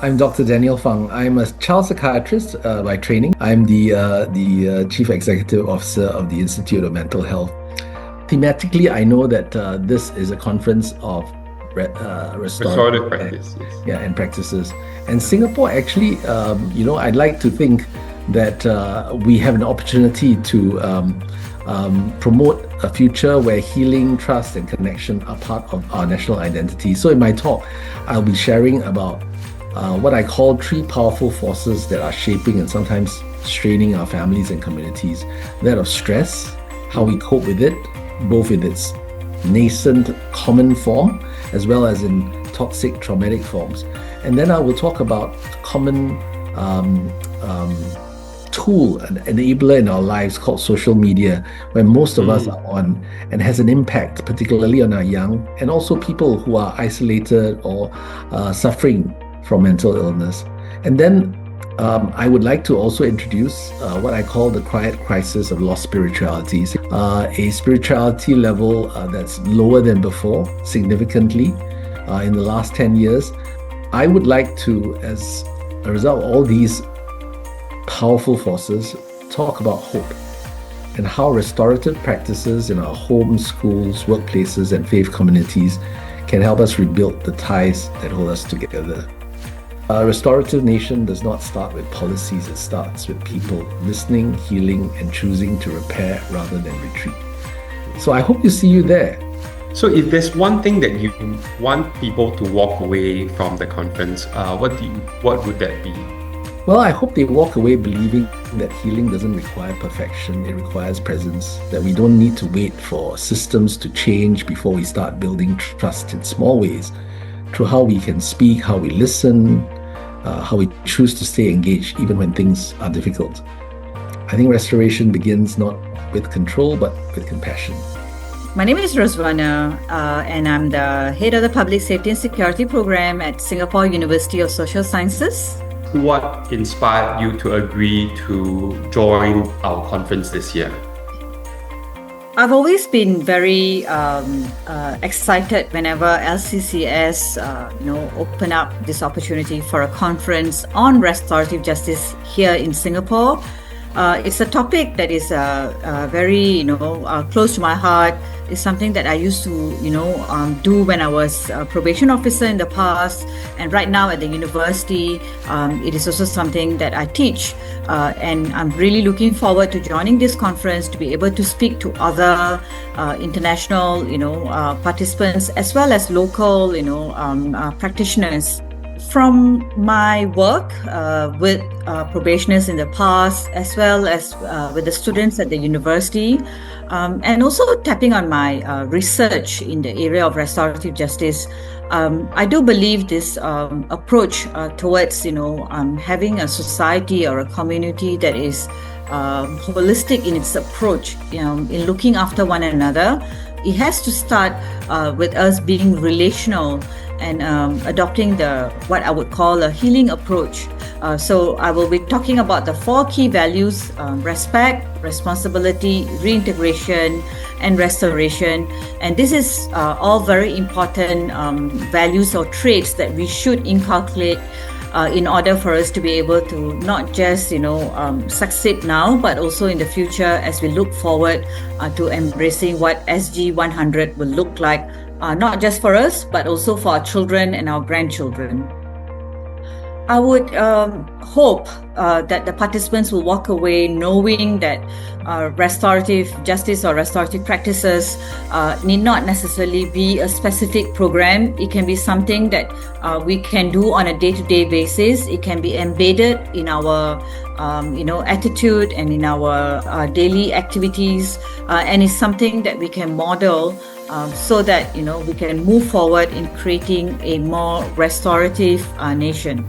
I'm Dr. Daniel Fung. I'm a child psychiatrist by training. I'm the Chief Executive Officer of the Institute of Mental Health. Thematically, I know that this is a conference of restorative practice, yes. Yeah, and practices. And Singapore actually, I'd like to think that we have an opportunity to promote a future where healing, trust, and connection are part of our national identity. So in my talk, I'll be sharing about what I call 3 powerful forces that are shaping and sometimes straining our families and communities. That of stress, how we cope with it, both in its nascent common form as well as in toxic traumatic forms. And then I will talk about common tool, an enabler in our lives called social media, where most of us are on and has an impact, particularly on our young and also people who are isolated or suffering from mental illness. And then I would like to also introduce what I call the quiet crisis of lost spiritualities, a spirituality level that's lower than before, significantly, in the last 10 years. I would like to, as a result of all these powerful forces, talk about hope and how restorative practices in our homes, schools, workplaces, and faith communities can help us rebuild the ties that hold us together. A restorative nation does not start with policies, it starts with people listening, healing, and choosing to repair rather than retreat. So I hope to see you there. So if there's one thing that you want people to walk away from the conference, what would that be? Well, I hope they walk away believing that healing doesn't require perfection, it requires presence, that we don't need to wait for systems to change before we start building trust in small ways, through how we can speak, how we listen, how we choose to stay engaged even when things are difficult. I think restoration begins not with control, but with compassion. My name is Razwana, and I'm the head of the Public Safety and Security Program at Singapore University of Social Sciences. What inspired you to agree to join our conference this year? I've always been very excited whenever LCCS open up this opportunity for a conference on restorative justice here in Singapore. It's a topic that is very close to my heart. It's something that I used to do when I was a probation officer in the past, and right now at the university it is also something that I teach, and I'm really looking forward to joining this conference to be able to speak to other international participants as well as local practitioners. From my work with probationers in the past, as well as with the students at the university, and also tapping on my research in the area of restorative justice, I do believe this approach towards having a society or a community that is holistic in its approach, in looking after one another. It has to start with us being relational and adopting what I would call a healing approach. So I will be talking about the 4 key values: respect, responsibility, reintegration, and restoration. And this is all very important values or traits that we should inculcate in order for us to be able to not just succeed now, but also in the future as we look forward to embracing what SG100 will look like, not just for us, but also for our children and our grandchildren. I would hope that the participants will walk away knowing that restorative justice or restorative practices need not necessarily be a specific program. It can be something that we can do on a day-to-day basis. It can be embedded in our attitude and in our daily activities, and it's something that we can model so that we can move forward in creating a more restorative nation.